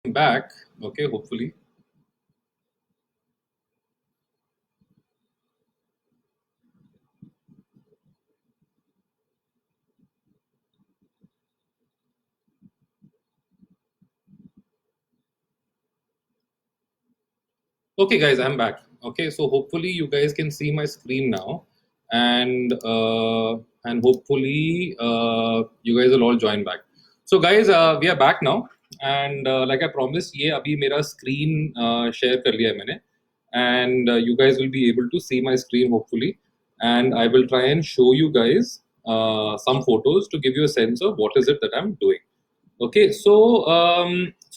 back. Okay, hopefully. Okay, guys, I'm back. Okay, so hopefully you guys can see my screen now, and hopefully you guys will all join back. So, guys, we are back now, and like I promised, ये अभी मेरा screen share कर लिया है मैंने, and you guys will be able to see my screen hopefully, and I will try and show you guys some photos to give you a sense of what is it that I'm doing. Okay, so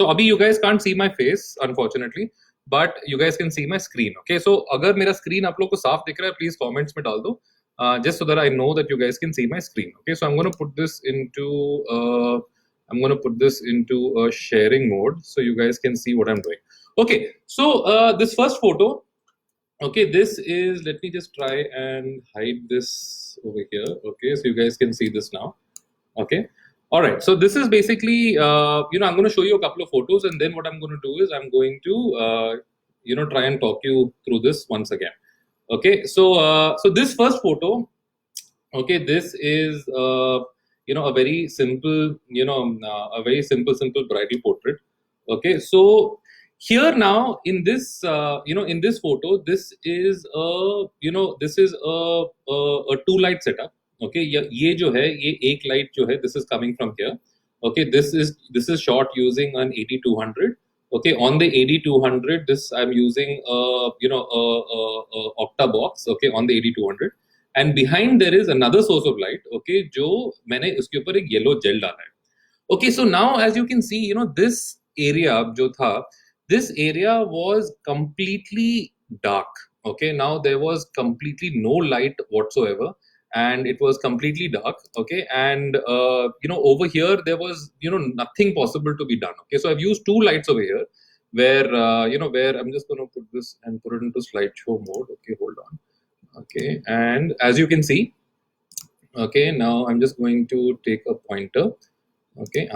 abhi you guys can't see my face unfortunately, but you guys can see my screen. Okay, so अगर मेरा screen आप लोग को साफ दिख रहा है, please comments में डाल दो, just so that I know that you guys can see my screen. Okay, so I'm going to put this into a sharing mode so you guys can see what I'm doing. Okay, so this first photo. Okay, this is, let me just try and hide this over here. Okay, so you guys can see this now. Okay. All right. So this is basically, I'm going to show you a couple of photos, and then what I'm going to do is I'm going to, try and talk you through this once again. Okay. So this first photo, okay, this is, a very simple, simple bridal portrait. Okay. So here now in this, in this photo, this is a two light setup. Okay, ये जो है ये एक light जो है this is coming from here. Okay, this is shot using an 8200. Okay, on the 8200 this I'm using a octa box. Okay, on the 8200, and behind there is another source of light. Okay, जो मैंने उसके ऊपर एक yellow gel डाला है. Okay, so now as you can see, this area जो था, this area was completely dark. Okay, now there was completely no light whatsoever, and it was completely dark. Okay, and over here there was nothing possible to be done. Okay, so I've used two lights over here, where where I'm just going to put this and put it into slideshow mode. Okay, hold on. Okay, and as you can see, okay, now I'm just going to take a pointer. Okay,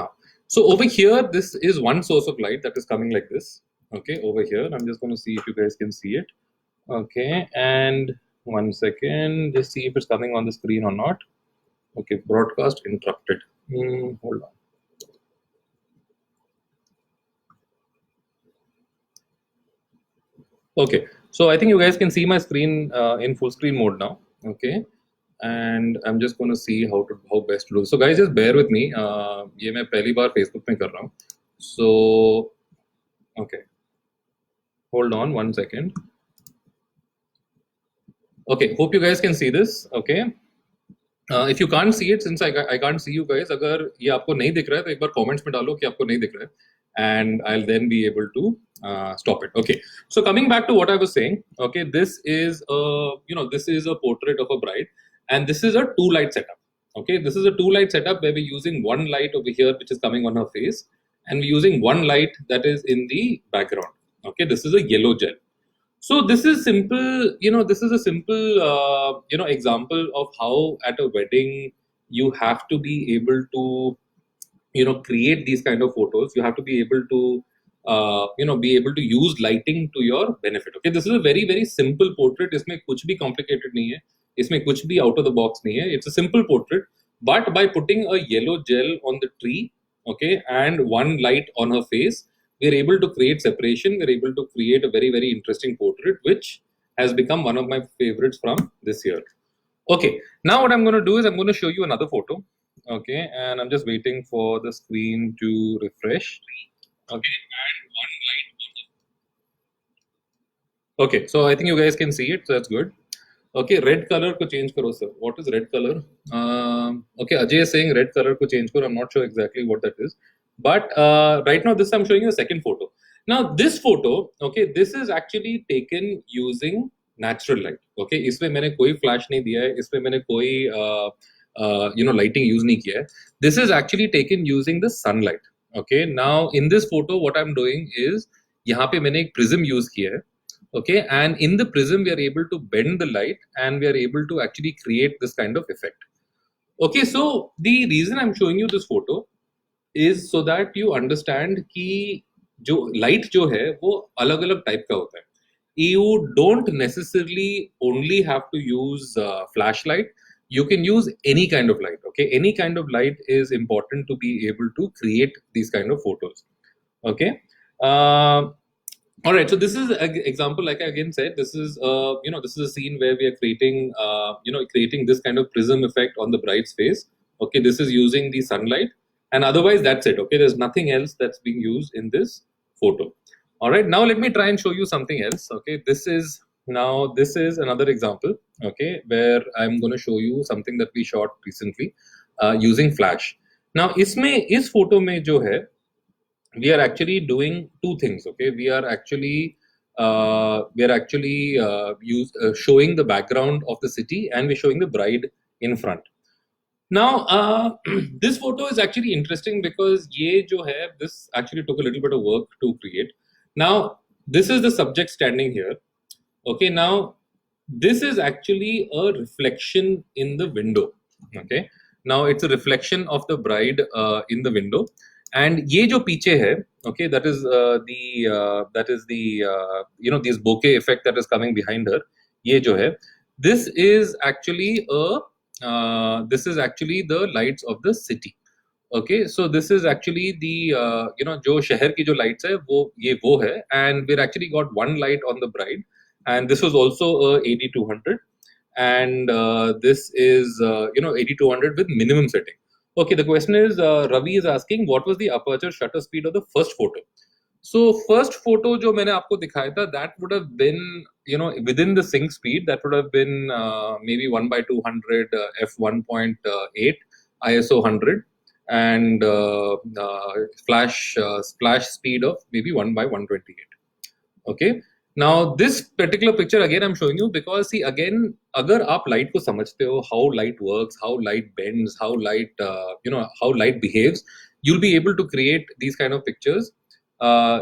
so over here this is one source of light that is coming like this. Okay, over here I'm just going to see if you guys can see it. Okay, and one second, just see if it's coming on the screen or not. Okay, broadcast interrupted. Hold on. Okay, so I think you guys can see my screen in full screen mode now. Okay, and I'm just going to see how best to do. So guys, just bear with me. ये मैं पहली बार Facebook में कर रहा हूँ. So okay, hold on one second. Okay, hope you guys can see this. Okay, if you can't see it, since I can't see you guys, अगर ये आपको नहीं दिख रहा है तो एक बार comments में डालो कि आपको नहीं दिख रहा है, and I'll then be able to stop it. Okay, so coming back to what I was saying. Okay, this is a portrait of a bride, and this is a two light setup. Okay, this is a two light setup where we're using one light over here which is coming on her face, and we're using one light that is in the background. Okay, this is a yellow gel. So this is simple, this is a simple, example of how at a wedding you have to be able to, create these kind of photos. You have to be able to, be able to use lighting to your benefit. Okay, this is a very, very simple portrait. इसमें कुछ भी complicated नहीं है. इसमें कुछ भी out of the box नहीं है. It's a simple portrait, but by putting a yellow gel on the tree, okay, and one light on her face, we are able to create separation. We are able to create a very, very interesting portrait, which has become one of my favorites from this year. Okay, now what I'm going to do is I'm going to show you another photo. Okay, and I'm just waiting for the screen to refresh. Okay, and one light. Okay, so I think you guys can see it. So that's good. Okay, red color को change करो sir. What is red color? Okay, Ajay is saying red color को change करो. I'm not sure exactly what that is. But right now, this I'm showing you the second photo. Now this photo, okay, this is actually taken using natural light. Okay, इसमें मैंने कोई flash नहीं दिया है, इसमें मैंने कोई lighting use नहीं किया है. This is actually taken using the sunlight. Okay, now in this photo, what I'm doing is यहाँ पे मैंने एक prism use किया है. Okay, and in the prism we are able to bend the light and we are able to actually create this kind of effect. Okay, so the reason I'm showing you this photo is so that you understand कि जो light जो है वो अलग अलग type का होता है. You don't necessarily only have to use flashlight. You can use any kind of light. Okay, any kind of light is important to be able to create these kind of photos. Okay. uh, all right, so this is an example, like I again said, this is this is a scene where we are creating creating this kind of prism effect on the bride's face. Okay, this is using the sunlight, and otherwise that's it. Okay, there's nothing else that's being used in this photo. All right, now let me try and show you something else. Okay, this is another example. Okay, where I'm going to show you something that we shot recently using flash. Now इसमें इस photo में जो है, we are actually doing two things. Okay, we are actually showing the background of the city, and we're showing the bride in front. Now this photo is actually interesting because ये जो है, this actually took a little bit of work to create. Now this is the subject standing here. Okay, now this is actually a reflection in the window. Okay, now it's a reflection of the bride in the window, and ये जो पीछे है, okay, that is this bokeh effect that is coming behind her. ये जो है, this is actually the lights of the city. Okay, so this is actually the जो शहर की जो lights है वो है, and we're actually got one light on the bride, and this was also a 8200, and this is 8200 with minimum setting. Okay, the question is, Ravi is asking what was the aperture shutter speed of the first photo. So first photo जो मैंने आपको दिखाया था, that would have been within the sync speed, that would have been maybe 1/200 f1.8 ISO 100, and splash speed of maybe 1/128. Okay, now this particular picture again I'm showing you because, see, again, अगर आप light को समझते हो, how light works, how light bends, how light behaves, you'll be able to create these kind of pictures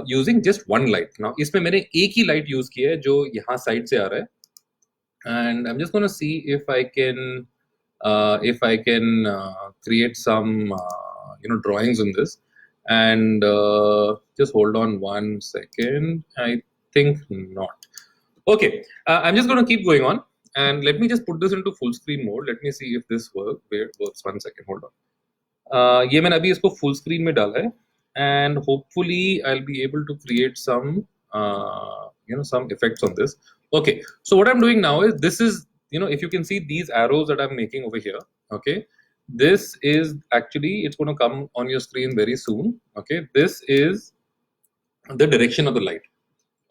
using just one light. Now इसमें मैंने एक ही light use किया है जो यहाँ side से आ रहा है, and I'm just going to see if I can create some drawings on this, and just hold on one second. I think not. Okay, I'm just going to keep going on, and let me just put this into full screen mode. Let me see if this works. Wait, works. 1 second, hold on. ये मैंने अभी इसको full screen में डाला है, and hopefully I'll be able to create some some effects on this. Okay, so what I'm doing now is, this is, if you can see these arrows that I'm making over here. Okay, this is actually, it's going to come on your screen very soon. Okay, this is the direction of the light.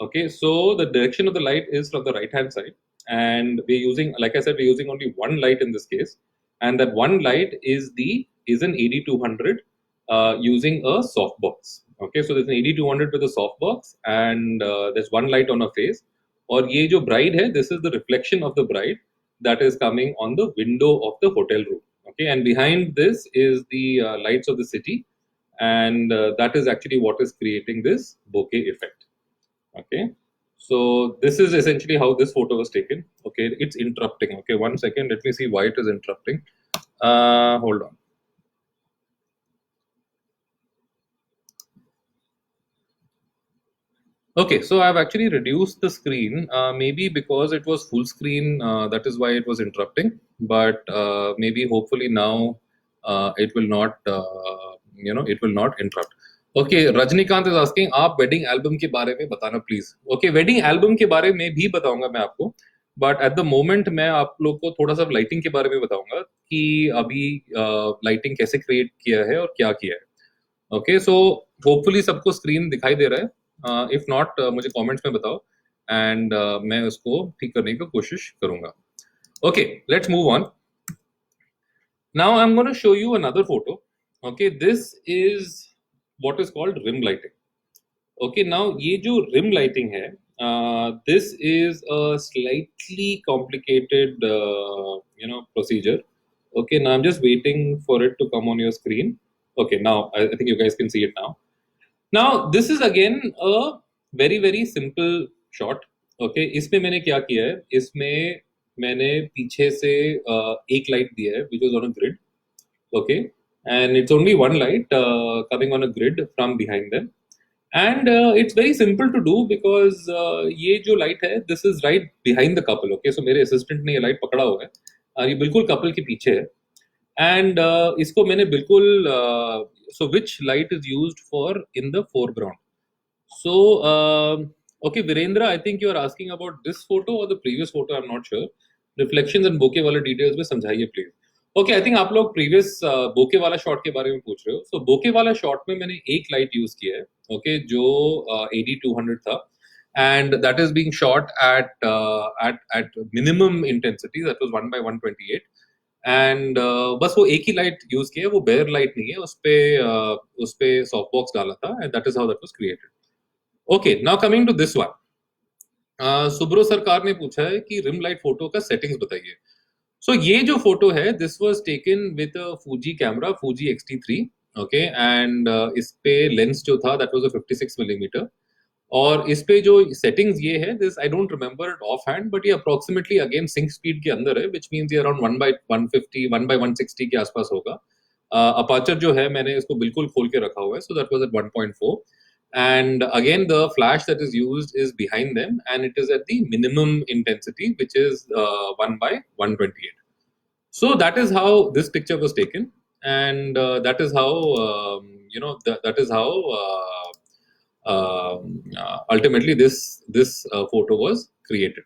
Okay, so the direction of the light is from the right hand side, and we're using, like I said, we're using only one light in this case, and that one light is an 8200 using a softbox. Okay, so there's an 8200 with a softbox, and there's one light on her face. और ये जो bride है, this is the reflection of the bride that is coming on the window of the hotel room. Okay, and behind this is the lights of the city, and that is actually what is creating this bokeh effect. Okay, so this is essentially how this photo was taken. Okay, it's interrupting. Okay, 1 second, let me see why it is interrupting. Hold on. Okay, so I've actually reduced the screen, maybe because it was full screen, that is why it was interrupting, but maybe hopefully now it will not interrupt. Okay, Rajnikant is asking, आप wedding album के बारे में बताना please. Okay, wedding album के बारे में भी बताऊंगा मैं आपको, but at the moment मैं आप लोग को थोड़ा सा lighting के बारे में बताऊंगा कि अभी lighting कैसे create किया है और क्या किया है. Okay, so hopefully सबको screen दिखाई दे रहा है. If not, मुझे comments में बताओ, and मैं उसको ठीक करने की कोशिश करूंगा. Okay, let's move on. Now I'm going to show you another photo. Okay, this is what is called rim lighting. Okay, now ये जो rim lighting है, this is a slightly complicated procedure. Okay, now I'm just waiting for it to come on your screen. Okay, now I think you guys can see it now. Now this is again a very very simple shot. Okay, इसमें मैंने क्या किया है, इसमें मैंने पीछे से एक लाइट दिया है which was on a grid. Okay, and it's only one light coming on a grid from behind them, And it's very simple to do because ये जो light है, this is right behind the couple. Okay, so मेरे assistant ने ये light पकड़ा हुआ है और ये बिल्कुल couple के पीछे है. And इसको मैंने बिल्कुल so which light is used for in the foreground? So okay, Virendra, I think you are asking about this photo or the previous photo. I'm not sure. Reflections and bokeh वाले details में समझाइए please. Okay, I think आप लोग previous बोके वाला shot के बारे में पूछ रहे हो. सो बोके वाला शॉट में मैंने एक लाइट यूज किया है, ओके, जो AD200 था, and that is being shot at minimum intensity, that was 1/128. And बस वो एक ही लाइट यूज किया है, वो बेयर लाइट नहीं है, उस पे सॉफ्ट बॉक्स डाला था, and that is how that was created. Okay, now coming to this one. Subro Sarkar ने पूछा है कि रिम लाइट फोटो का सेटिंग्स बताइए. So ये जो फोटो है, this was taken with a Fuji camera, Fuji X-T3, okay, and इस पे लेंस जो था that was a 56 millimeter, और इस पे जो settings ये है, this I don't remember it offhand, but ये approximately again sync speed के अंदर है, which means ये around 1/150, 1/160 के आसपास होगा. Aperture जो है, मैंने इसको बिल्कुल खोल के रखा हुआ है, so that was at 1.4. And again, the flash that is used is behind them, and it is at the minimum intensity, which is 1/128. So that is how this picture was taken, and that is how that is how ultimately this photo was created.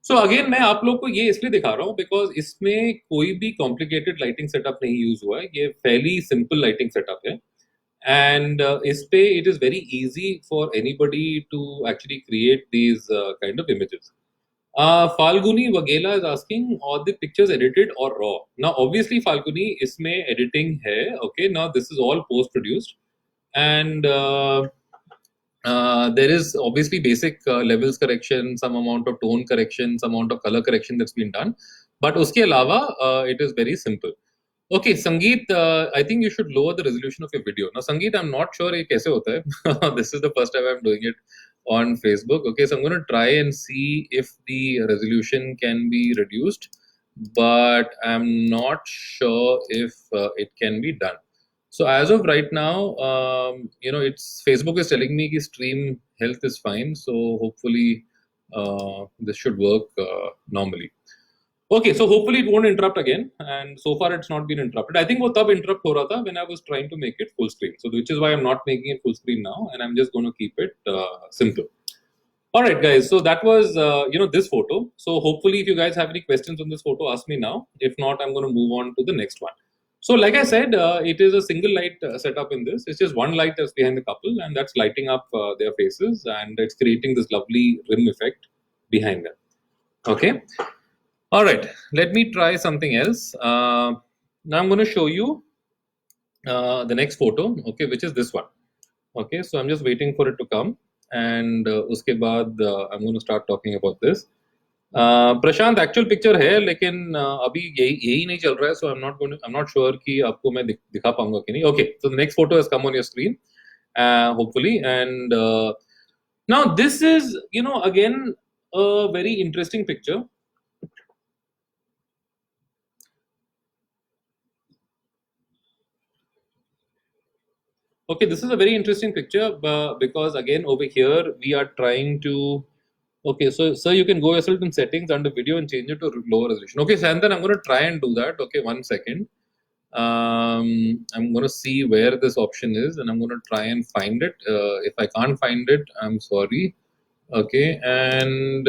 So again, मैं आप लोग को ये इसलिए दिखा रहा हूँ because इसमें कोई भी complicated lighting setup नहीं use हुआ है, ये fairly simple lighting setup है. And इस पे it is very easy for anybody to actually create these kind of images. Falguni Vagela is asking, are the pictures edited or raw? Now, obviously, Falguni, इसमें editing है. Okay, now this is all post-produced, and there is obviously basic levels correction, some amount of tone correction, some amount of color correction that's been done. But उसके अलावा it is very simple. Okay, Sangeet, I think you should lower the resolution of your video. Now, Sangeet, I'm not sure ये कैसे होता है. This is the first time I'm doing it on Facebook. Okay, so I'm going to try and see if the resolution can be reduced, but I'm not sure if it can be done. So as of right now, it's Facebook is telling me that stream health is fine. So hopefully this should work normally. Okay, so hopefully it won't interrupt again, and so far it's not been interrupted. I think वो तब interrupt हो रहा था when I was trying to make it full screen. So which is why I'm not making it full screen now, and I'm just going to keep it simple. All right, guys. So that was this photo. So hopefully, if you guys have any questions on this photo, ask me now. If not, I'm going to move on to the next one. So like I said, it is a single light setup in this. It's just one light that's behind the couple, and that's lighting up their faces, and it's creating this lovely rim effect behind them. Okay. All right, let me try something else. Now I'm going to show you the next photo, okay, which is this one. Okay, so I'm just waiting for it to come, and uske baad I'm going to start talking about this. Prashant actual picture है, लेकिन अभी यही नहीं चल रहा है, so I'm not sure कि आपको मैं दिखा पाऊंगा कि नहीं. Okay, so the next photo has come on your screen, hopefully, and now this is again a very interesting picture. Okay, this is a very interesting picture because again over here we are trying to. Okay, so sir, you can go yourself in settings under video and change it to lower resolution. Okay, Santhan, I'm going to try and do that. Okay, 1 second. I'm going to see where this option is, and I'm going to try and find it. If I can't find it, I'm sorry. Okay, and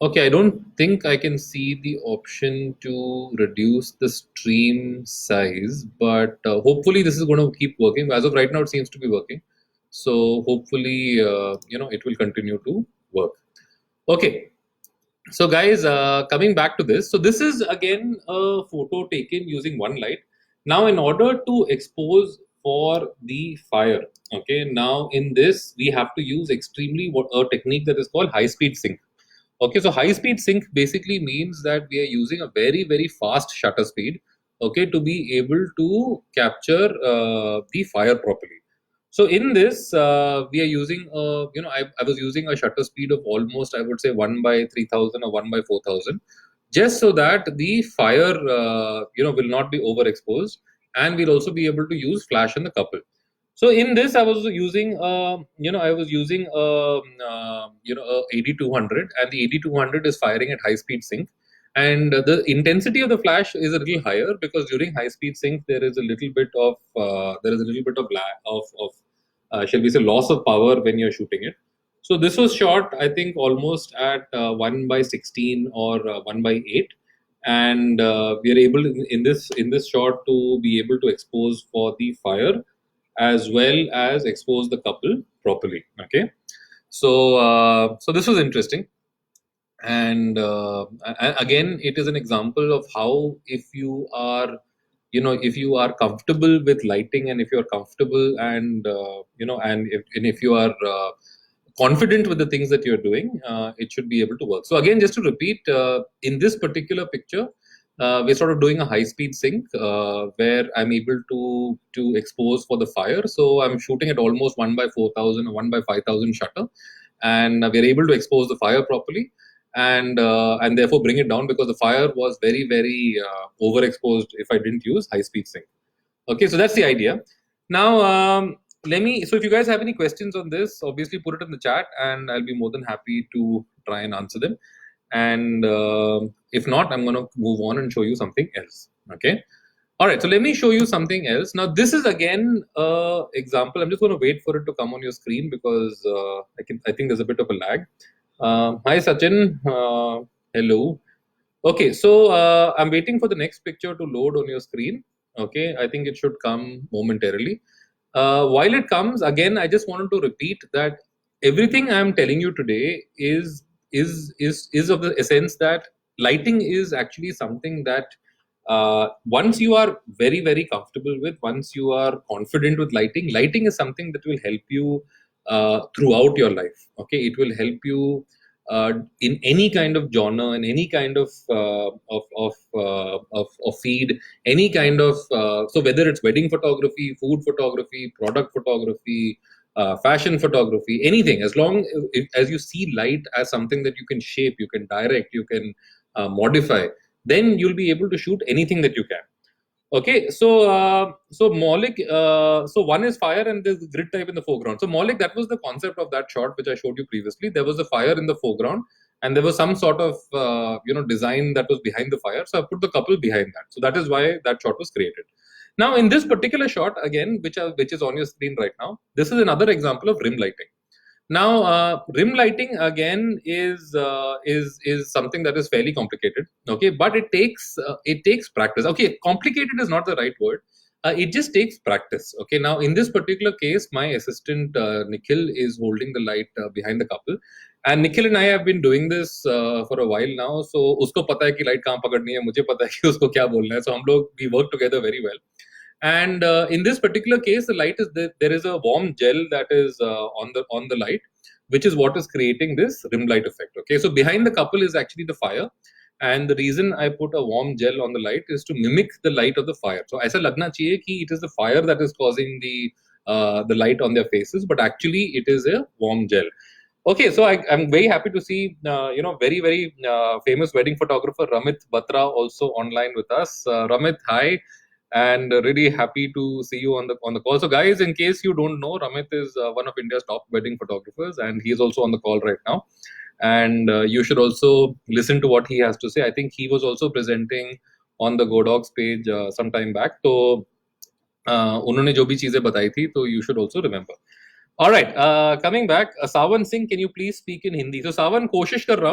okay, I don't think I can see the option to reduce the stream size, but hopefully this is going to keep working. As of right now, it seems to be working. So hopefully, it will continue to work. Okay. So guys, coming back to this. So this is again a photo taken using one light. Now, in order to expose for the fire, okay, now in this, we have to use a technique that is called high-speed sync. Okay, so high speed sync basically means that we are using a very, very fast shutter speed, okay, to be able to capture the fire properly. So in this, we are using, I was using a shutter speed of almost, I would say 1/3000 or 1/4000, just so that the fire, will not be overexposed, and we'll also be able to use flash in the couple. So in this, I was using, a 8200, and the 8200 is firing at high speed sync, and the intensity of the flash is a little higher because during high speed sync there is a little bit of shall we say, loss of power when you're shooting it. So this was shot, I think, almost at 1/16 or 1/8, and we are able in this shot to be able to expose for the fire as well as expose the couple properly. Okay, so this was interesting, and again, it is an example of how if you are comfortable with lighting, and if you are comfortable, and if you are confident with the things that you're doing, it should be able to work. So again, just to repeat, in this particular picture, we're sort of doing a high speed sync where I'm able to expose for the fire. So I'm shooting at almost 1/4000 or 1/5000 shutter, and we're able to expose the fire properly, and therefore bring it down because the fire was very, very overexposed if I didn't use high speed sync. Okay, so that's the idea. Now, so if you guys have any questions on this, obviously put it in the chat, and I'll be more than happy to try and answer them. And if not, I'm going to move on and show you something else. Okay. All right. So let me show you something else. Now, this is again example. I'm just going to wait for it to come on your screen because I think there's a bit of a lag. Hi, Sachin. Hello. Okay. So I'm waiting for the next picture to load on your screen. Okay. I think it should come momentarily. While it comes, again, I just wanted to repeat that everything I'm telling you today is of the essence that lighting is actually something that once you are very, very comfortable with, once you are confident with lighting is something that will help you throughout your life. Okay, it will help you in any kind of genre, in any kind of feed, any kind of so whether it's wedding photography, food photography, product photography, fashion photography, anything, as long as you see light as something that you can shape, you can direct, you can modify, then you'll be able to shoot anything that you can. Okay, so Maulik, so one is fire and there's grid type in the foreground. So Maulik, that was the concept of that shot which I showed you previously. There was a fire in the foreground, and there was some sort of design that was behind the fire. So I put the couple behind that. So that is why that shot was created. Now in this particular shot, again, which is on your screen right now, this is another example of rim lighting. Now, rim lighting again is something that is fairly complicated. Okay, but it takes practice. Okay, complicated is not the right word. It just takes practice. Okay, now in this particular case, my assistant Nikhil is holding the light behind the couple, and Nikhil and I have been doing this for a while now. So usko pata hai ki light kahan pakadni hai, mujhe pata hai ki usko kya bolna hai. So we work together very well. And in this particular case, the light is there is a warm gel that is on the light, which is what is creating this rim light effect. Okay, so behind the couple is actually the fire, and the reason I put a warm gel on the light is to mimic the light of the fire. So aisa lagna chahiye ki it is the fire that is causing the light on their faces, but actually it is a warm gel. Okay, so I'm very happy to see very, very famous wedding photographer Ramit Batra also online with us. Ramit, hi, and really happy to see you on the call. So guys, in case you don't know, Ramit is one of India's top wedding photographers, and he is also on the call right now. And you should also listen to what he has to say. I think he was also presenting on the Godox page some time back. So उन्होंने जो भी चीजें बताई थी, तो you should also remember. All right, coming back, Sawan Singh, can you please speak in Hindi? So Sawan, मैं कोशिश कर रहा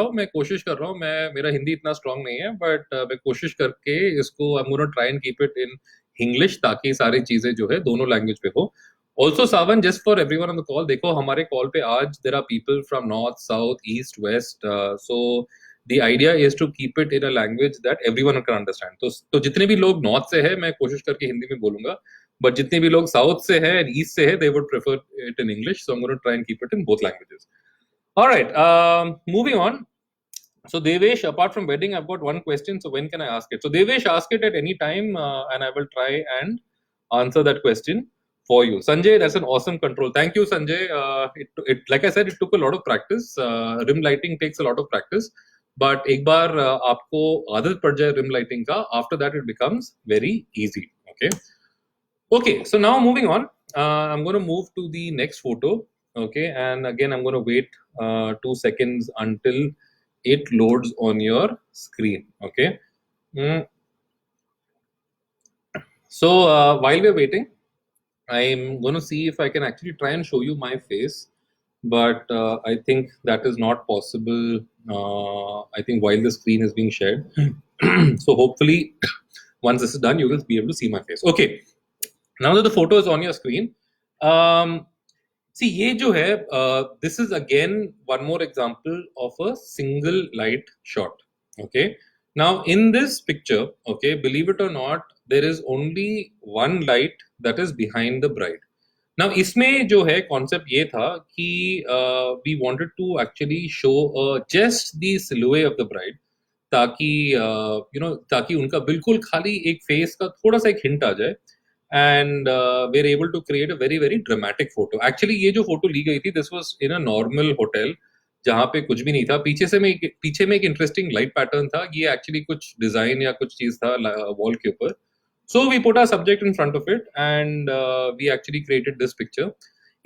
हूँ, मेरा हिंदी इतना strong नहीं है, but मैं कोशिश करके इसको I'm going to try and keep it in English ताकि सारी चीजें जो है दोनों language पे हो. Also Sawan, just for everyone on the call, देखो हमारे call पे आज there are people from north, south, east, west, so the idea is to keep it in a language that everyone can understand. तो जितने भी लोग north से है, मैं कोशिश करके हिंदी में बोलूँगा. But जितने भी लोग साउथ से है and ईस्ट से है, they would prefer it in English. So I'm going to try and keep it in both languages. All right, moving on. So Devesh, apart from wedding, I've got one question. So when can I ask it? So Devesh, ask it at any time, and I will try and answer that question for you. Sanjay, that's an awesome control. Thank you, Sanjay. Like I said, it took a lot of practice. Rim lighting takes a lot of practice. But एक बार आपको आदत पड़ जाए rim lighting का, after that it becomes very easy. Okay. Okay, so now moving on. I'm going to move to the next photo. Okay, and again, I'm going to wait 2 seconds until it loads on your screen. Okay. Mm. So while we're waiting, I'm going to see if I can actually try and show you my face, but I think that is not possible. I think while the screen is being shared. So hopefully, once this is done, you will be able to see my face. Okay. Now that the photo is on your screen, um, see, ये जो है, this is again one more example of a single light shot. Okay. Now in this picture, okay, believe it or not, there is only one light that is behind the bride. Now इसमें जो है concept ये था कि we wanted to actually show just the silhouette of the bride, ताकि ताकि उनका बिल्कुल खाली एक फेस का थोड़ा सा एक हिंट आ जाए, and we are able to create a very very dramatic photo. Actually ये जो फोटो ली गई थी, this was in a normal hotel जहाँ पे कुछ भी नहीं था. पीछे में एक इंटरेस्टिंग लाइट पैटर्न था. ये एक्चुअली कुछ डिजाइन या कुछ चीज था वॉल के ऊपर. So we put our subject in front of it and we actually created this picture.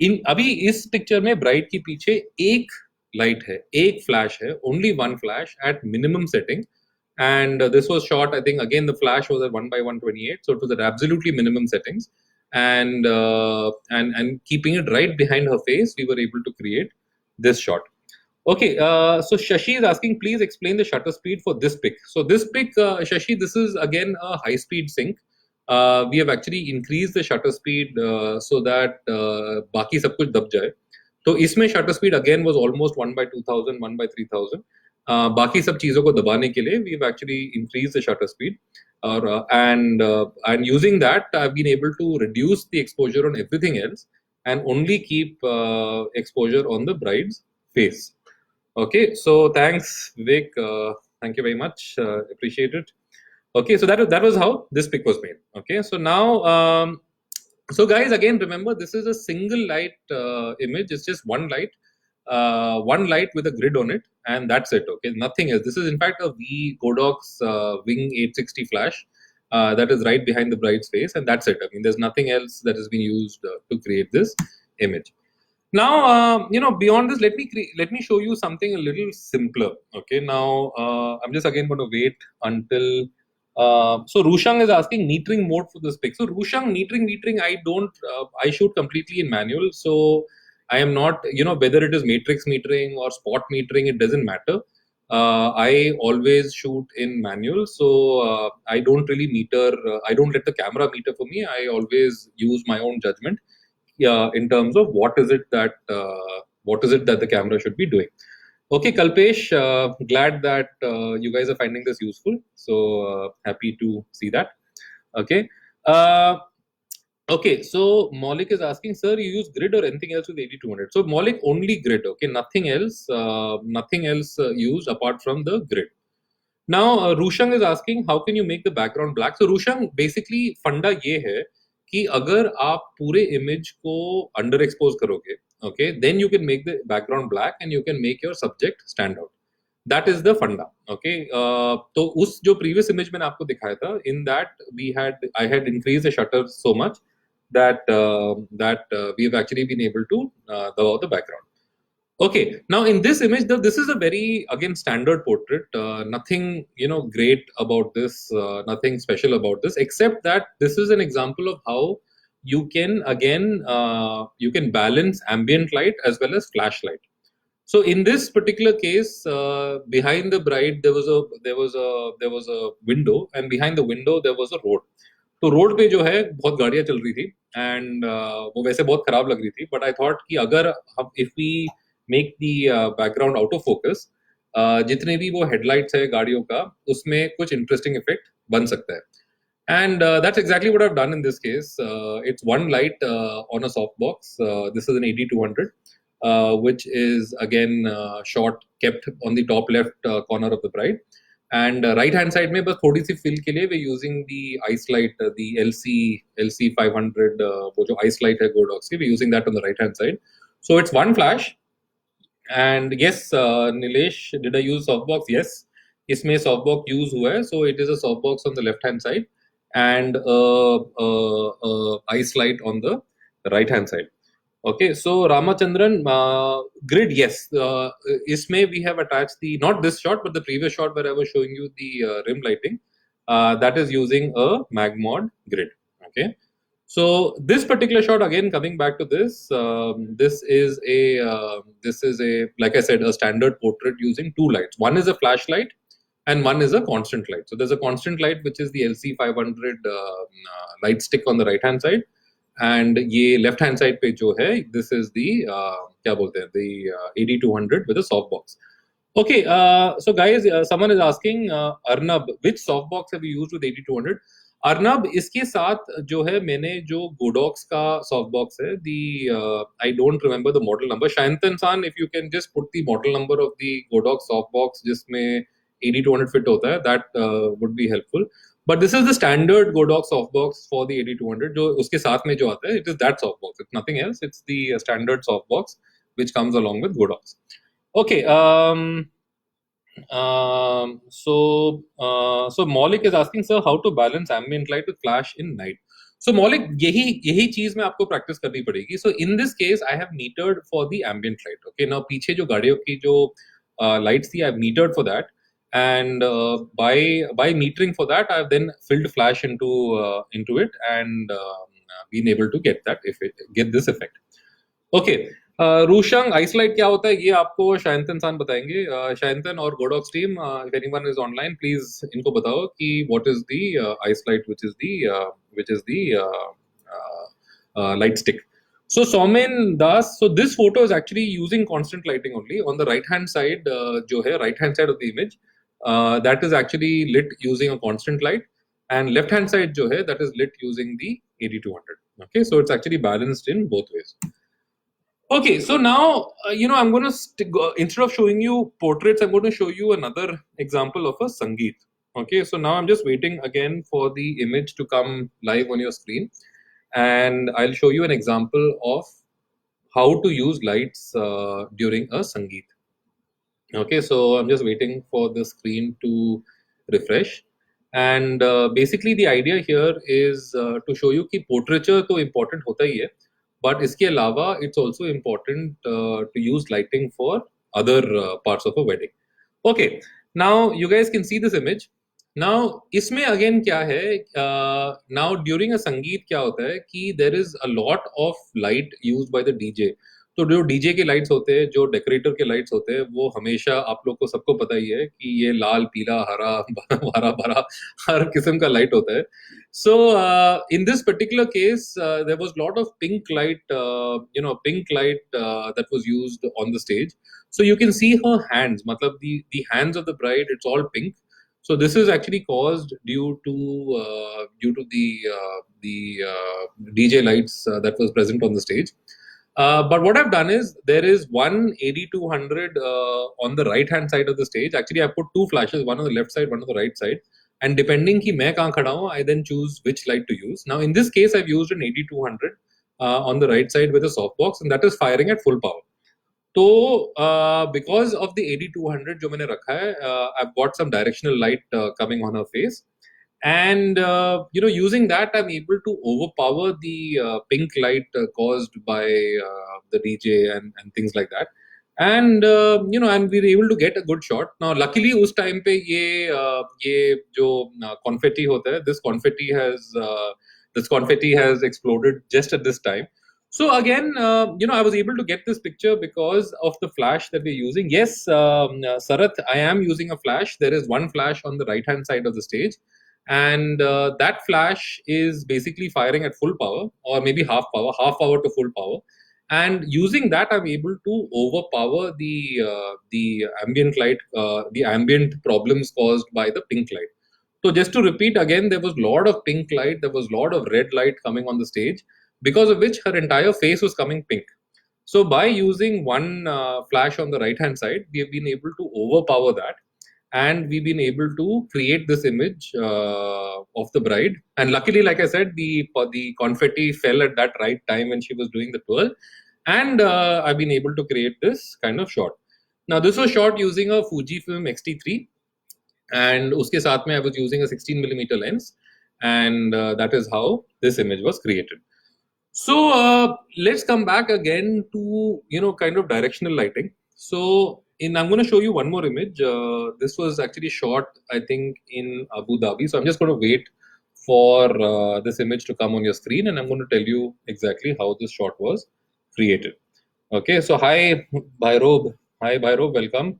In अभी इस पिक्चर में ब्राइड के पीछे एक लाइट है, एक फ्लैश है, only one flash at minimum setting. And this was shot, I think, again the flash was at 1 by 128, so it was at absolutely minimum settings, and keeping it right behind her face, we were able to create this shot. Okay, so Shashi is asking, please explain the shutter speed for this pic. So this pic, Shashi, this is again a high speed sync. We have actually increased the shutter speed so that बाकी सब कुछ दब जाए. तो इसमें shutter speed again was almost 1 by 2000, 1 by 3000. बाकी सब चीजों को दबाने के लिए we've actually increased the shutter speed, and using that I've been able to reduce the exposure on everything else and only keep exposure on the bride's face. Okay, so thanks, Vivek. Thank you very much. Appreciate it. Okay, so that was how this pic was made. Okay, so now, so guys, again, remember this is a single light image. It's just one light with a grid on it, and that's it. Okay, nothing else. This is in fact a Godox Wing 860 flash that is right behind the bride's face, and that's it. I mean, there's nothing else that has been used to create this image. Now, beyond this, let me show you something a little simpler. Okay, now I'm just again going to wait until. So Rushang is asking metering mode for this pic. So Rushang, metering, I shoot completely in manual. So I am not, whether it is matrix metering or spot metering, it doesn't matter. I always shoot in manual, so I don't really meter. I don't let the camera meter for me. I always use my own judgment in terms of what is it that the camera should be doing. Okay, Kalpesh, glad that you guys are finding this useful. So happy to see that. Okay. Okay, so Maulik is asking, sir, you use grid or anything else with 8200? So Maulik, only grid. Okay, nothing else used apart from the grid. Now Rushang is asking, how can you make the background black? So Rushang, basically फंडा ये है कि अगर आप पूरे image को under expose करोगे, okay, then you can make the background black and you can make your subject stand out. That is the funda. Okay, तो उस जो previous image मैंने आपको दिखाया था, in that I had increased the shutter so much that we have actually been able to the background. Okay, now in this image, this is a very, again, standard portrait. Nothing, great about this, nothing special about this, except that this is an example of how you can, again, you can balance ambient light as well as flashlight. So in this particular case, behind the bride, there was a window, and behind the window there was a road. तो road पे जो है बहुत गाड़ियां चल रही थी, and वो वैसे बहुत खराब लग रही थी, बट आई थॉट कि अगर हम if we make the background out of focus, जितने भी वो हेडलाइट्स है गाड़ियों का, उसमें कुछ इंटरेस्टिंग इफेक्ट बन सकता है. And that's exactly what I've done in this case. It's one light on a softbox. This is an 8200, which is again kept on the top left corner of the bride. And right hand side में बस थोड़ी सी fill के लिए we're using the ice light, the LC 500, वो जो ice light है Godox की, we're using that on the right hand side. So it's one flash. And yes, Nilesh, did I use softbox? Yes, इसमें softbox use हुआ है. So it is a softbox on the left hand side and ice light on the right hand side. Okay, so Ramachandran, grid, yes. Isme we have attached the, not this shot, but the previous shot where I was showing you the rim lighting. That is using a MagMod grid. Okay, so this particular shot, again coming back to this, this is a, like I said, a standard portrait using two lights. One is a flashlight and one is a constant light. So there's a constant light which is the LC500 light stick on the right hand side, and ये left hand side पे जो है this is the क्या बोलते हैं दी 8200 with a soft box. Okay, so guys, someone is asking Arnab, which soft box have you used with 8200? Arnab, इसके साथ जो है मैंने जो Godox का soft box है, the I don't remember the model number. Shayantan san, if you can just put the model number of the Godox soft box जिसमें 8200 fit होता है, that would be helpful. But this is the standard Godox softbox for the 8200. जो उसके साथ में जो आता है, it is that softbox. It's nothing else. It's the standard softbox which comes along with Godox. Okay. So Maulik is asking, sir, how to balance ambient light with flash in night. So Maulik, यही चीज में आपको practice करनी पड़ेगी. So in this case, I have metered for the ambient light. Okay. Now पीछे जो गाड़ियों की जो lights थी, I have metered for that. And by metering for that, I've then filled flash into it and been able to get this effect. Okay, Rushang, ice light क्या होता है ये आपको शायंतन सान बताएंगे. शायंतन और Godox team, if anyone is online, please इनको बताओ कि what is the ice light which is the light stick. So Somen Das, so this photo is actually using constant lighting only. On the right hand side, जो है right hand side of the image, that is actually lit using a constant light, and left hand side जो है, that is lit using the 8200. Okay, so it's actually balanced in both ways. Okay, so now I'm going to instead of showing you portraits, I'm going to show you another example of a Sangeet. Okay, so now I'm just waiting again for the image to come live on your screen, and I'll show you an example of how to use lights during a Sangeet. Okay, so I'm just waiting for the screen to refresh, and basically the idea here is to show you कि portraiture तो important होता ही है, but इसके अलावा it's also important to use lighting for other parts of a wedding. Okay, now you guys can see this image. Now इसमें again क्या है, now during a संगीत क्या होता है कि there is a lot of light used by the DJ. तो जो डीजे के लाइट्स होते हैं, जो डेकोरेटर के लाइट्स होते हैं, वो हमेशा आप लोग को सबको पता ही है कि ये लाल, पीला, हरा, हरा भरा हर किस्म का लाइट होता है. So in this particular case, there was a lot of pink light, that was used on the stage. So you can see her hands, मतलब the hands of the bride, it's all pink. So this is actually caused due to the DJ lights that was present on the stage. But what I've done is there is one 8200 on the right hand side of the stage. Actually, I put two flashes, one on the left side, one on the right side. And depending ki main kahan khada hu, I then choose which light to use. Now, in this case, I've used an 8200 on the right side with a softbox, and that is firing at full power. So, because of the 8200 जो मैंने रखा है, I've got some directional light coming on her face. And using that, I'm able to overpower the pink light caused by the DJ and things like that. And and we were able to get a good shot. Now, luckily, उस time पे ये जो confetti होता है, this confetti has exploded just at this time. So again, I was able to get this picture because of the flash that we're using. Yes, Sarath, I am using a flash. There is one flash on the right-hand side of the stage. And that flash is basically firing at full power, or maybe half power to full power. And using that, I'm able to overpower the ambient light, the ambient problems caused by the pink light. So just to repeat again, there was a lot of pink light, there was a lot of red light coming on the stage, because of which her entire face was coming pink. So by using one flash on the right-hand side, we have been able to overpower that. And we've been able to create this image of the bride. And luckily, like I said, the confetti fell at that right time when she was doing the twirl. And I've been able to create this kind of shot. Now, this was shot using a Fujifilm X-T3. And uske saath mein I was using a 16mm lens. And that is how this image was created. So let's come back again to kind of directional lighting. So I'm going to show you one more image. This was actually shot, I think, in Abu Dhabi. So I'm just going to wait for this image to come on your screen, and I'm going to tell you exactly how this shot was created. Okay, so hi Bhairob. Hi Bhairob, welcome.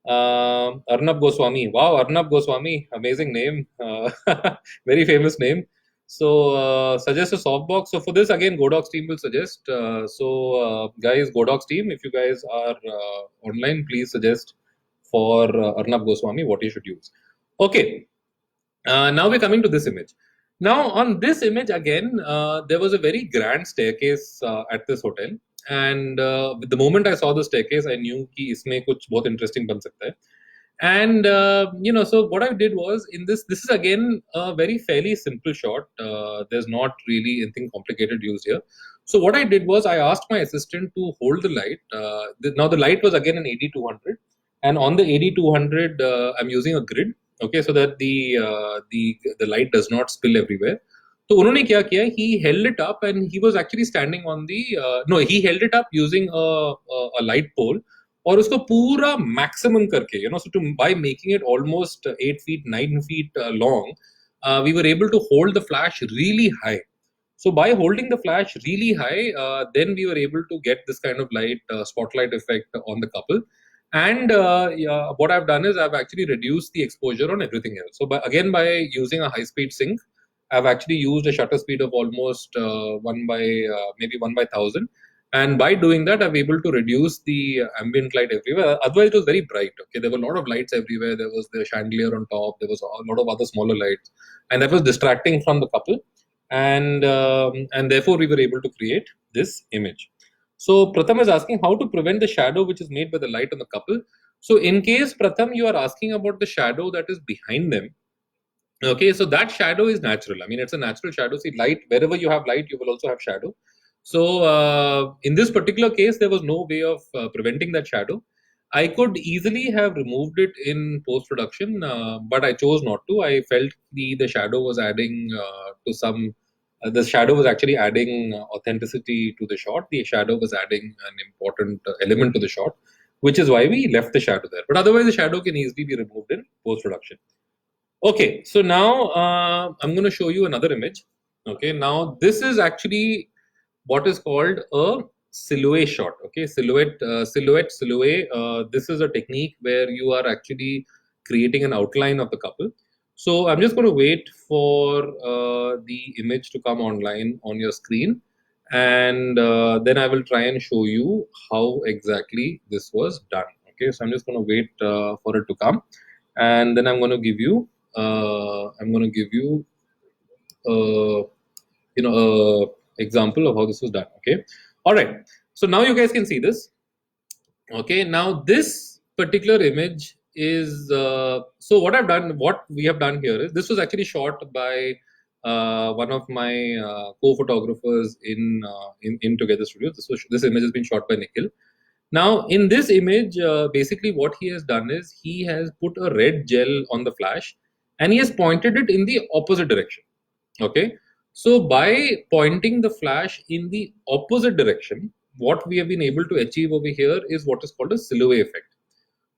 Arnab Goswami. Wow, Arnab Goswami, amazing name. Very famous name. So suggest a softbox. So for this again, Godox team will suggest. Guys, Godox team, if you guys are online, please suggest for Arnab Goswami what you should use. Okay, now we're coming to this image. Now on this image again, there was a very grand staircase at this hotel, and the moment I saw the staircase, I knew कि इसमें कुछ बहुत interesting बन सकता है. And so what I did was in this is again a very fairly simple shot. There's not really anything complicated used here. So what I did was I asked my assistant to hold the light. Now the light was again an 8200, and on the 8200, I'm using a grid. Okay, so that the light does not spill everywhere. तो उन्होंने क्या किया? He held it up and he was actually standing on the no, he held it up using a light pole और उसको पूरा maximum करके, so by making it almost 8 feet, 9 feet long, we were able to hold the flash really high. So by holding the flash really high, then we were able to get this kind of light spotlight effect on the couple. And what I've done is I've actually reduced the exposure on everything else. So by using a high-speed sync, I've actually used a shutter speed of almost maybe 1/1000. And by doing that, I'm able to reduce the ambient light everywhere. Otherwise, it was very bright. Okay, there were a lot of lights everywhere. There was the chandelier on top. There was a lot of other smaller lights, and that was distracting from the couple. And therefore, we were able to create this image. So Pratham is asking how to prevent the shadow which is made by the light on the couple. So in case Pratham, you are asking about the shadow that is behind them. Okay, so that shadow is natural. I mean, it's a natural shadow. See, light, wherever you have light, you will also have shadow. So in this particular case, there was no way of preventing that shadow. I could easily have removed it in post-production, but I chose not to. I felt the shadow was adding to some the shadow was actually adding authenticity to the shot. The shadow was adding an important element to the shot, which is why we left the shadow there. But otherwise, the shadow can easily be removed in post-production. Okay, so now I'm going to show you another image. Okay, now this is actually what is called a silhouette shot. Okay, silhouette. This is a technique where you are actually creating an outline of the couple. So I'm just going to wait for the image to come online on your screen, and then I will try and show you how exactly this was done. Okay, so I'm just going to wait for it to come, and then I'm going to give you example of how this was done. Okay, all right. So now you guys can see this. Okay, now this particular image is so what we have done here is this was actually shot by one of my co-photographers in Twogether Studios. This image has been shot by Nikhil. Now in this image, basically what he has done is he has put a red gel on the flash and he has pointed it in the opposite direction. Okay, so by pointing the flash in the opposite direction, what we have been able to achieve over here is what is called a silhouette effect.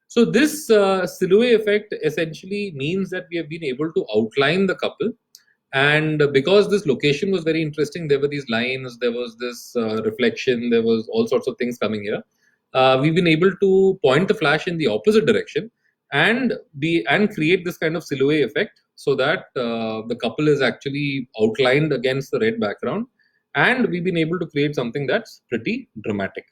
So this silhouette effect essentially means that we have been able to outline the couple, and because this location was very interesting, there were these lines, there was this reflection, there was all sorts of things coming here. We've been able to point the flash in the opposite direction and create this kind of silhouette effect so that the couple is actually outlined against the red background, and we've been able to create something that's pretty dramatic.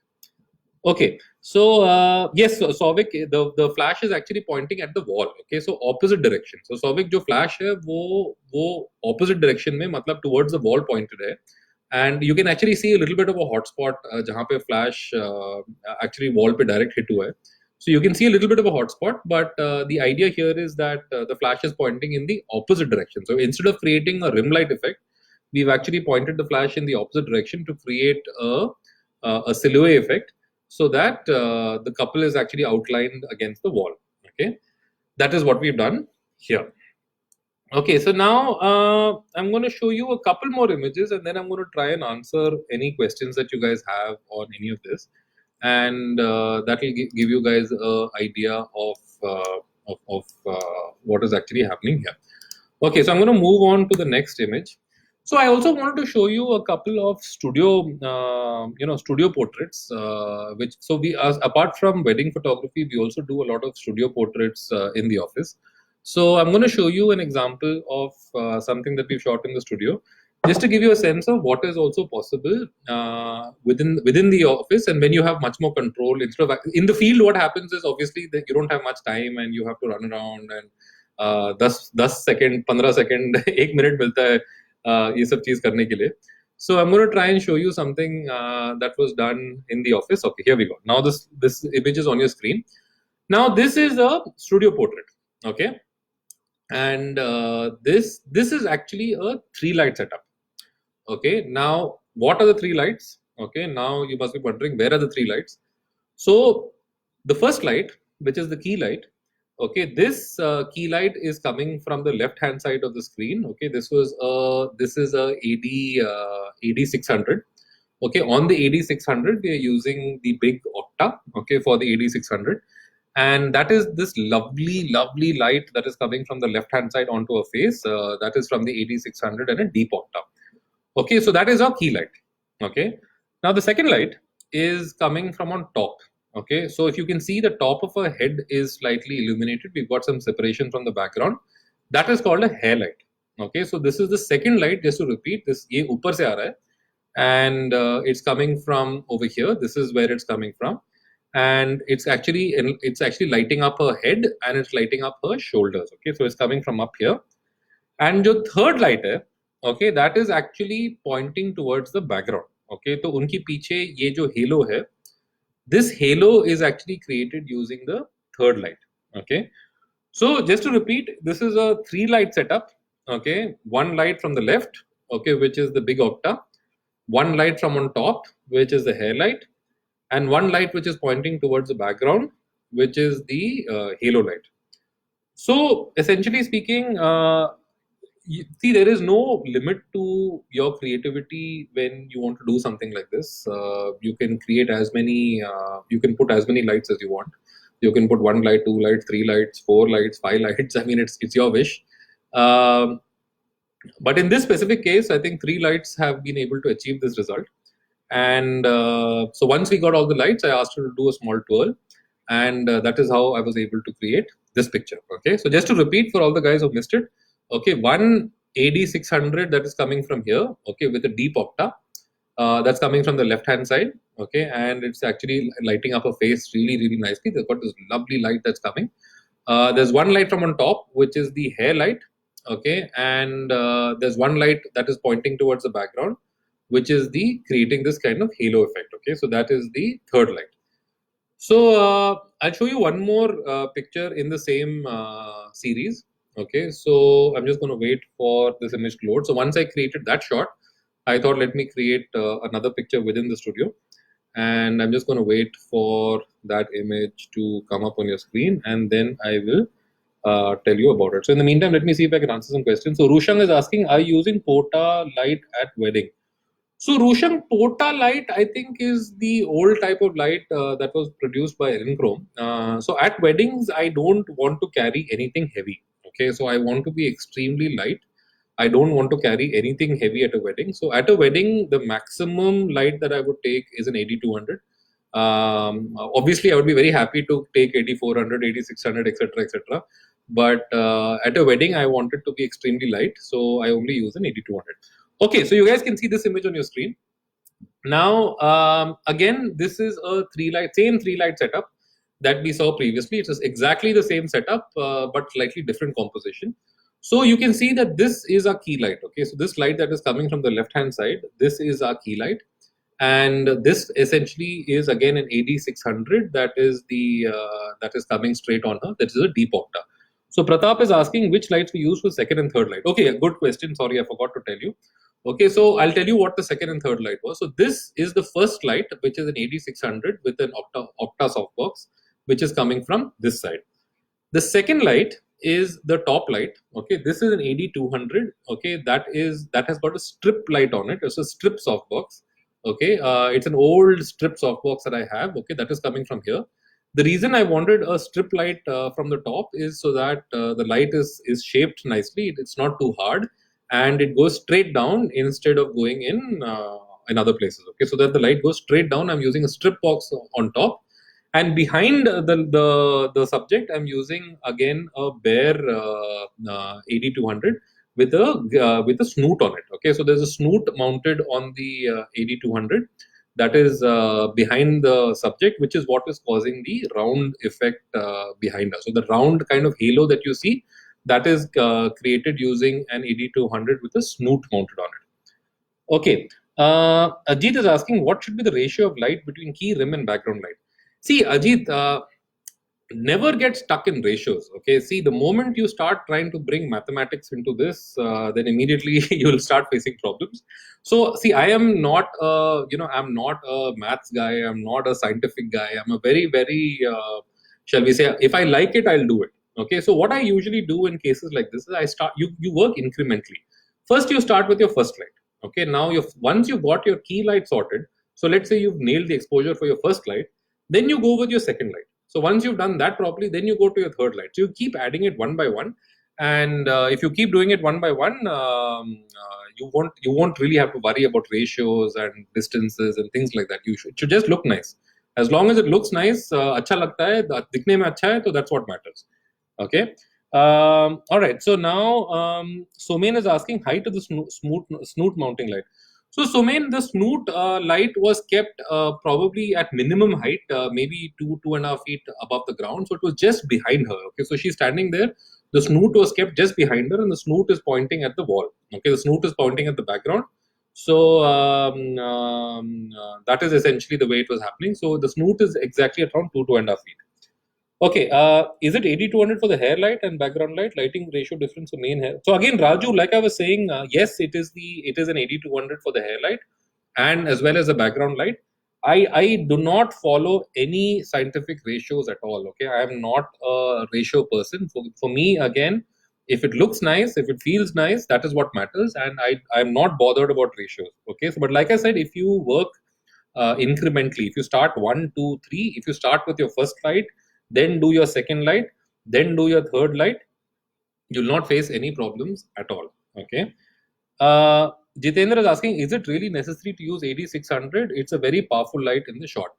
Okay, so yes, so Souvik, the flash is actually pointing at the wall. Okay, so opposite direction. So Souvik, जो flash है वो opposite direction में मतलब towards the wall pointed है, and you can actually see a little bit of a hotspot जहाँ पे flash actually wall पे direct hit हुआ है. So you can see a little bit of a hotspot, but the idea here is that the flash is pointing in the opposite direction. So instead of creating a rim light effect, we've actually pointed the flash in the opposite direction to create a silhouette effect, so that the couple is actually outlined against the wall. Okay, that is what we've done here. Okay, so now I'm going to show you a couple more images, and then I'm going to try and answer any questions that you guys have on any of this, and that will give you guys an idea of what is actually happening here. Okay, so I'm going to move on to the next image. So I also wanted to show you a couple of studio portraits, which so we apart from wedding photography, we also do a lot of studio portraits in the office. So I'm going to show you an example of something that we've shot in the studio, just to give you a sense of what is also possible within the office, and when you have much more control. Instead of in the field, what happens is obviously that you don't have much time and you have to run around and 10 second 15 second 1 minute मिलता है ये सब चीज करने के लिए. So I'm going to try and show you something that was done in the office. Okay, here we go. Now this image is on your screen. Now this is a studio portrait. Okay, and this is actually a 3-light setup. Okay, now what are the 3 lights? Okay, now you must be wondering, where are the 3 lights? So the first light, which is the key light, okay, this key light is coming from the left hand side of the screen. Okay, this is a AD 600. Okay, on the AD 600 we are using the big octa, okay, for the AD 600, and that is this lovely light that is coming from the left hand side onto a face, that is from the AD 600 and a deep octa. Okay, so that is our key light. Okay, now the second light is coming from on top. Okay, so if you can see, the top of her head is slightly illuminated. We've got some separation from the background. That is called a hair light. Okay, so this is the second light. Just to repeat, this ye upar se aa raha hai, and it's coming from over here. This is where it's coming from, and it's actually lighting up her head and it's lighting up her shoulders. Okay, so it's coming from up here. And the third light hai, okay, that is actually pointing towards the background. Okay, तो उनकी पीछे ये जो halo है, this halo is actually created using the third light. Okay, so just to repeat, this is a 3-light setup. Okay, 1 light from the left, okay, which is the big octa, 1 light from on top, which is the hair light, and 1 light which is pointing towards the background, which is the halo light. So essentially speaking, see, there is no limit to your creativity when you want to do something like this. You can create as many, you can put as many lights as you want. You can put 1 light, 2 lights, 3 lights, 4 lights, 5 lights. I mean, it's your wish. But in this specific case, I think 3 lights have been able to achieve this result. And so once we got all the lights, I asked her to do a small twirl, and that is how I was able to create this picture. Okay, so just to repeat for all the guys who missed it. Okay, 1 AD 600 that is coming from here, okay, with a deep octa, that's coming from the left hand side. Okay, and it's actually lighting up a face really nicely. They've got this lovely light that's coming. There's 1 light from on top, which is the hair light. Okay, and there's 1 light that is pointing towards the background, which is the creating this kind of halo effect. Okay, so that is the third light. So I'll show you one more picture in the same series. Okay, so I'm just going to wait for this image to load. So once I created that shot, I thought let me create another picture within the studio, and I'm just going to wait for that image to come up on your screen, and then I will tell you about it. So in the meantime, let me see if I can answer some questions. So Rushang is asking, are you using Porta light at wedding? So Rushang, Porta light, I think, is the old type of light that was produced by Enchrome. So at weddings, I don't want to carry anything heavy. Okay, so I want to be extremely light. I don't want to carry anything heavy at a wedding. So at a wedding, the maximum light that I would take is an 8200. Obviously, I would be very happy to take 8400, 8600, etc., etc. But at a wedding, I want it to be extremely light, so I only use an 8200. Okay, so you guys can see this image on your screen. Now, again, this is a same 3-light setup that we saw previously. It is exactly the same setup, but slightly different composition. So you can see that this is a key light. Okay, so this light that is coming from the left-hand side, this is our key light. And this essentially is again an AD 600 that is coming straight on her. That is a deep octa. So Pratap is asking which lights we use for second and third light. Okay, a good question. Sorry, I forgot to tell you. Okay, so I'll tell you what the second and third light was. So this is the first light, which is an AD 600 with an octa softbox, which is coming from this side. The second light is the top light. Okay, this is an AD200. Okay, that has got a strip light on it. It's a strip softbox. Okay, it's an old strip softbox that I have. Okay, that is coming from here. The reason I wanted a strip light from the top is so that the light is shaped nicely. It's not too hard, and it goes straight down instead of going in other places. Okay, so that the light goes straight down. I'm using a strip box on top, and behind the subject, I'm using again a bare AD200 with a snoot on it. Okay, so there's a snoot mounted on the AD200 that is behind the subject, which is what is causing the round effect behind us. So the round kind of halo that you see, that is created using an AD200 with a snoot mounted on it. Okay, Ajit is asking what should be the ratio of light between key, rim, and background light. See, Ajit, never get stuck in ratios. Okay, see, the moment you start trying to bring mathematics into this, then immediately you will start facing problems. So, see, I am not, I'm not a maths guy. I'm not a scientific guy. I'm a very, very, shall we say, if I like it, I'll do it. Okay, so what I usually do in cases like this is you work incrementally. First, you start with your first light. Okay, now once you've got your key light sorted, so let's say you've nailed the exposure for your first light, then you go with your second light. So once you've done that properly, then you go to your third light. So you keep adding it one by one, and if you keep doing it one by one, you won't really have to worry about ratios and distances and things like that. It should just look nice. As long as it looks nice, अच्छा लगता है, दिखने में अच्छा है, so that's what matters. Okay. All right. So now Somen is asking height of the snoot mounting light. So Somen, the snoot light was kept probably at minimum height, maybe 2.5 feet above the ground. So it was just behind her. Okay, so she's standing there. The snoot was kept just behind her, and the snoot is pointing at the wall. Okay, the snoot is pointing at the background. So that is essentially the way it was happening. So the snoot is exactly around 2.5 feet. Okay, is it AD200 for the hair light and background light? Lighting ratio difference for main hair. So again, Raju, like I was saying, yes, it is an AD200 for the hair light and as well as the background light. I do not follow any scientific ratios at all. Okay, I am not a ratio person. For me, again, if it looks nice, if it feels nice, that is what matters, and I'm not bothered about ratios. Okay, so but like I said, if you work incrementally, if you start 1, 2, 3, if you start with your first light, then do your second light, then do your third light, you'll not face any problems at all. Okay. Jitendra is asking, is it really necessary to use AD600? It's a very powerful light in the shot.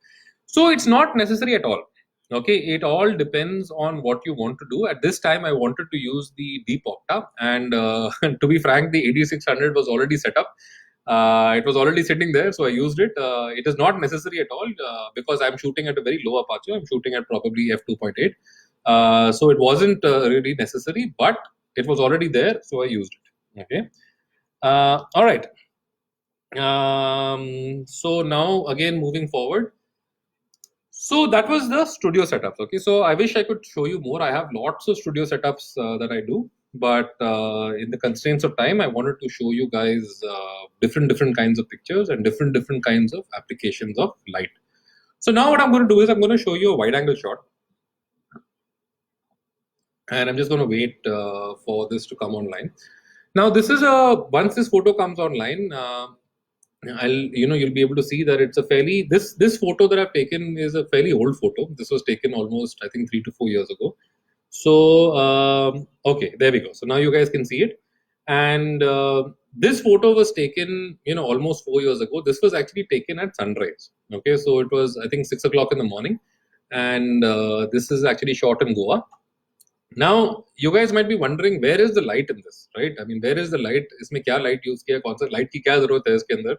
So it's not necessary at all. Okay, it all depends on what you want to do. At this time, I wanted to use the deep octa, and to be frank, the AD600 was already set up. It was already sitting there, so I used it. It is not necessary at all because I'm shooting at a very low aperture. I'm shooting at probably f2.8. So it wasn't really necessary, but it was already there, so I used it. Okay. All right. So now again, moving forward. So that was the studio setups. Okay. So I wish I could show you more. I have lots of studio setups that I do. But in the constraints of time, I wanted to show you guys different kinds of pictures and different kinds of applications of light. So now what I'm going to do is I'm going to show you a wide angle shot. And I'm just going to wait for this to come online. Now this is once this photo comes online, you'll be able to see that it's a fairly, this photo that I've taken is a fairly old photo. This was taken almost, I think, 3 to 4 years ago. So, okay, there we go. So now you guys can see it. And this photo was taken, almost 4 years ago. This was actually taken at sunrise. Okay, so it was, I think, 6 o'clock in the morning. And this is actually shot in Goa. Now, you guys might be wondering, where is the light in this, right? I mean, where is the light? Isme kya light use kiya? Kaun sa light ki kya zarurat hai iske andar?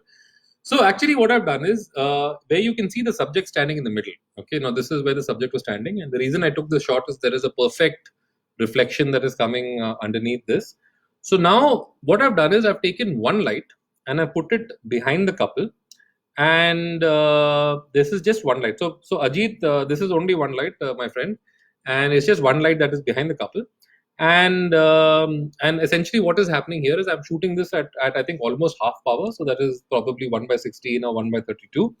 So actually what I've done is, where you can see the subject standing in the middle. Okay, now this is where the subject was standing. And the reason I took this shot is there is a perfect reflection that is coming underneath this. So now what I've done is I've taken one light and I put it behind the couple. And this is just one light. So Ajit, this is only one light, my friend. And it's just one light that is behind the couple. And essentially what is happening here is I'm shooting this at I think almost half power. So that is probably 1/16 or 1/32.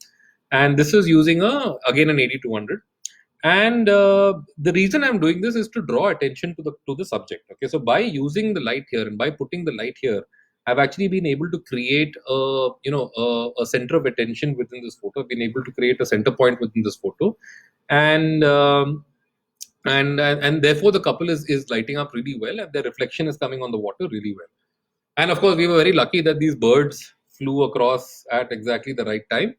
And this is using again an AD200. And the reason I'm doing this is to draw attention to the subject. Okay, so by using the light here and by putting the light here, I've actually been able to create a center of attention within this photo. I've been able to create a center point within this photo, and and therefore the couple is lighting up really well, and their reflection is coming on the water really well. And of course, we were very lucky that these birds flew across at exactly the right time.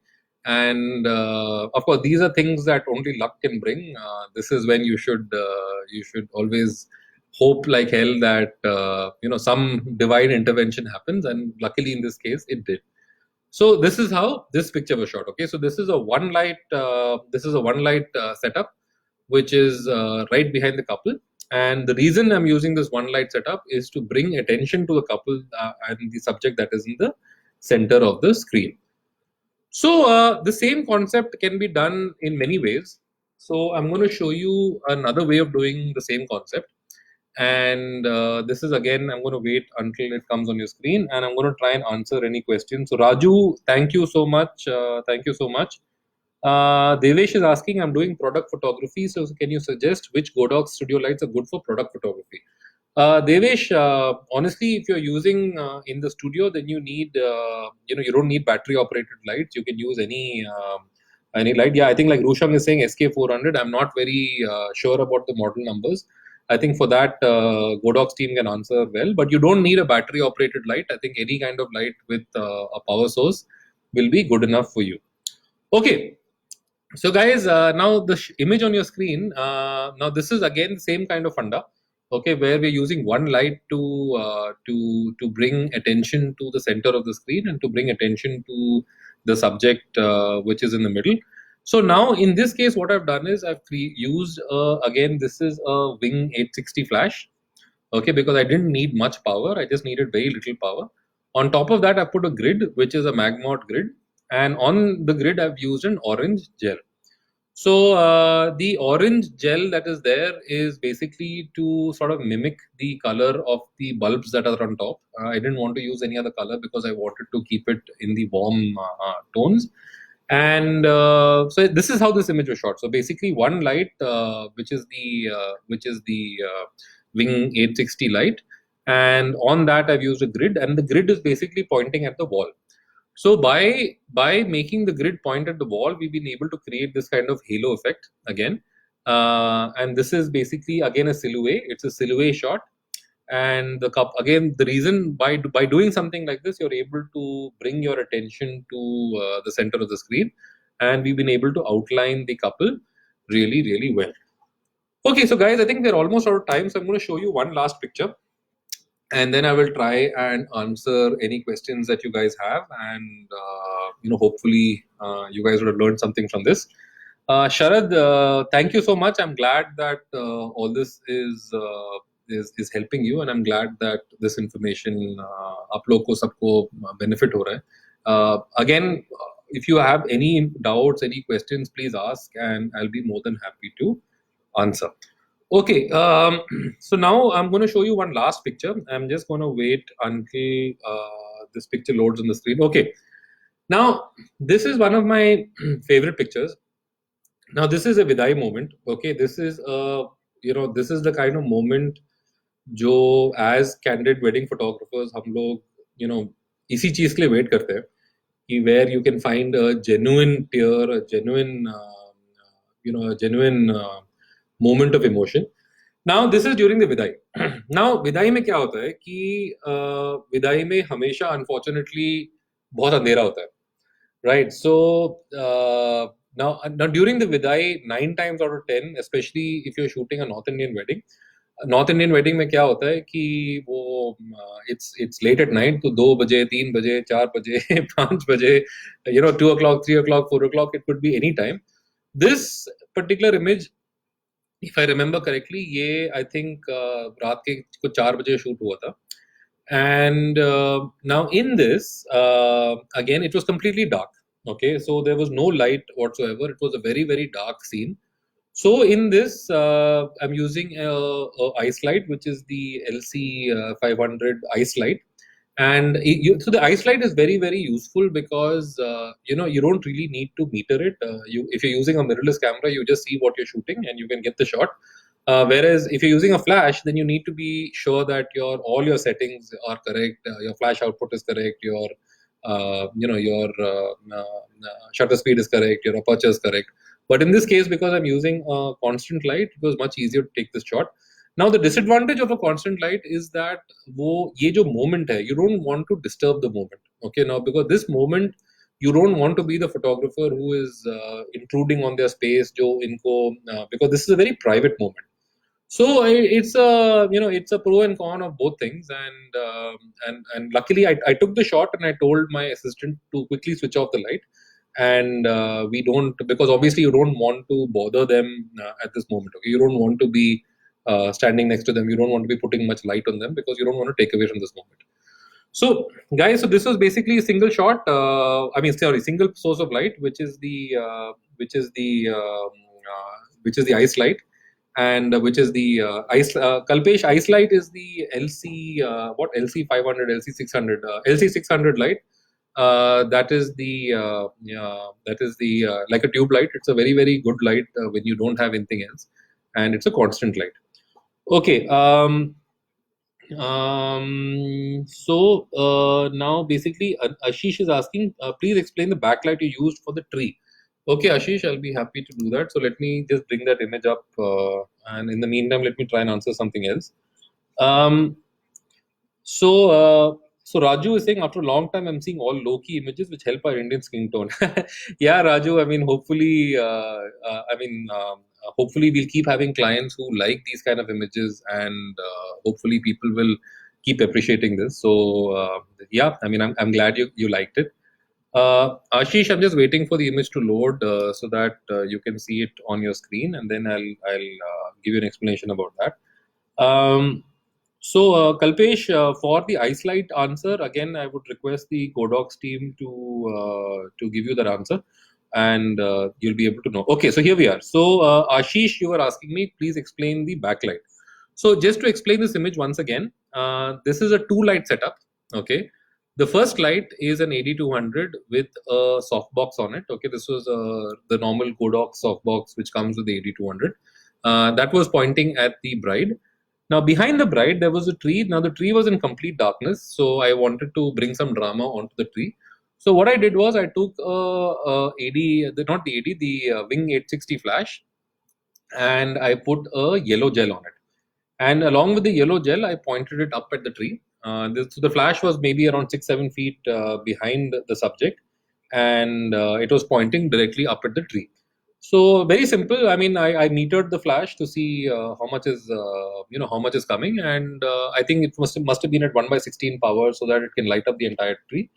And of course, these are things that only luck can bring. This is when you should always hope like hell that some divine intervention happens, and luckily in this case, it did. So this is how this picture was shot. Okay, so this is a one light. This is a one light setup, which is right behind the couple. And the reason I'm using this one light setup is to bring attention to the couple and the subject that is in the center of the screen. So the same concept can be done in many ways. So I'm going to show you another way of doing the same concept. And this is again, I'm going to wait until it comes on your screen, and I'm going to try and answer any questions. So Raju, thank you so much. Thank you so much. Devesh is asking, I'm doing product photography, so can you suggest which Godox studio lights are good for product photography? Devesh, honestly, if you're using in the studio, then you need, you don't need battery operated lights. You can use any light. Yeah, I think like Rusham is saying SK400. I'm not very sure about the model numbers. I think for that, Godox team can answer well, but you don't need a battery operated light. I think any kind of light with a power source will be good enough for you. Okay. So guys, now the image on your screen, now this is again the same kind of funda, okay, where we're using one light to bring attention to the center of the screen and to bring attention to the subject which is in the middle. So now in this case, what I've done is I've used, again, this is a Wing 860 flash, okay, because I didn't need much power. I just needed very little power. On top of that, I put a grid, which is a Magmod grid. And on the grid, I've used an orange gel. So the orange gel that is there is basically to sort of mimic the color of the bulbs that are on top. I didn't want to use any other color because I wanted to keep it in the warm tones. And so this is how this image was shot. So basically, one light, which is the Wing 860 light, and on that I've used a grid, and the grid is basically pointing at the wall. So by making the grid point at the wall, we've been able to create this kind of halo effect again. And this is basically again a silhouette. It's a silhouette shot. And the cup again. The reason by doing something like this, you're able to bring your attention to the center of the screen, and we've been able to outline the couple really well. Okay, so guys, I think we're almost out of time, so I'm going to show you one last picture, and then I will try and answer any questions that you guys have, and hopefully you guys would have learned something from this. Sharad, thank you so much. I'm glad that all this is helping you, and I'm glad that this information आप लोग को सबको benefit हो रहा है. Again, if you have any doubts, any questions, please ask, and I'll be more than happy to answer. Okay, so now I'm going to show you one last picture. I'm just going to wait until this picture loads on the screen. Okay, now this is one of my favorite pictures. Now this is a Vidai moment. Okay, this is this is the kind of moment जो as candid wedding photographers हम लोग इसी चीज के लिए wait करते हैं कि where you can find a genuine tear, a genuine moment of emotion. Now this is during the Vidai. Now Vidai में क्या होता है कि Vidai में हमेशा unfortunately बहुत अंधेरा होता है, right? So now during the Vidai, 9 times out of 10, especially if you're shooting a North Indian wedding में क्या होता है कि वो it's late at night, तो 2 बजे 3 बजे 4 बजे 5 बजे 2 o'clock 3 o'clock 4 o'clock, it could be any time. This particular image, if I remember correctly, ये I think रात के कुछ 4 बजे shoot हुआ था. And now in this, again, it was completely dark. Okay, so there was no light whatsoever. It was a very dark scene. So in this, I'm using a ice light, which is the LC 500 ice light, And so the ice light is very, very useful because you don't really need to meter it. If you're using a mirrorless camera, you just see what you're shooting and you can get the shot. Whereas if you're using a flash, then you need to be sure that all your settings are correct. Your flash output is correct. Your shutter speed is correct. Your aperture is correct. But in this case, because I'm using a constant light, it was much easier to take this shot. Now the disadvantage of a constant light is that ये जो moment है, you don't want to disturb the moment. Okay, now because this moment you don't want to be the photographer who is intruding on their space, because this is a very private moment. So it's a pro and con of both things, and luckily I took the shot and I told my assistant to quickly switch off the light, and we don't, because obviously you don't want to bother them at this moment. Okay, you don't want to be standing next to them. You don't want to be putting much light on them because you don't want to take away from this moment. So, guys, so this was basically a single shot. Single source of light, which is the ice light, and which is the ice. Kalpesh, ice light is the LC LC 500, LC 600, LC 600 light. That is the like a tube light. It's a very, very good light when you don't have anything else, and it's a constant light. Okay. Now basically Ashish is asking, please explain the backlight you used for the tree. Okay, Ashish, I'll be happy to do that. So let me just bring that image up, and in the meantime, let me try and answer something else. So Raju is saying, after a long time, I'm seeing all low-key images which help our Indian skin tone. Yeah, Raju. I mean, hopefully we'll keep having clients who like these kind of images, and hopefully people will keep appreciating this. So yeah, I mean, I'm glad you liked it. Ashish, I'm just waiting for the image to load so that you can see it on your screen, and then I'll give you an explanation about that. Kalpesh, for the ice light answer, again, I would request the Godox team to give you that answer, and you'll be able to know. Okay, so here we are. So Ashish, you were asking me, please explain the backlight. So just to explain this image once again, this is a two light setup. Okay, the first light is an AD200 with a softbox on it. Okay, this was the normal Godox softbox which comes with the AD200. That was pointing at the bride. Now, behind the bride, there was a tree. Now, the tree was in complete darkness, so I wanted to bring some drama onto the tree. So, what I did was I took not the AD, the Wing 860 flash, and I put a yellow gel on it. And along with the yellow gel, I pointed it up at the tree. So the flash was maybe around 6-7 feet behind the subject, and it was pointing directly up at the tree. So very simple. I mean, I metered the flash to see how much is coming, and I think it must have been at 1/16 power so that it can light up the entire tree,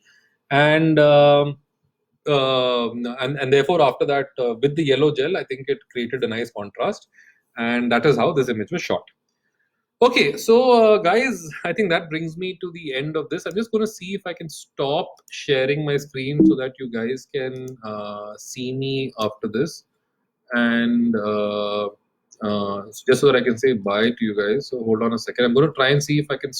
and and therefore after that with the yellow gel, I think it created a nice contrast, and that is how this image was shot. Okay, so guys, I think that brings me to the end of this. I'm just going to see if I can stop sharing my screen so that you guys can see me after this, and just so that I can say bye to you guys. So hold on a second. I'm going to try and see if I can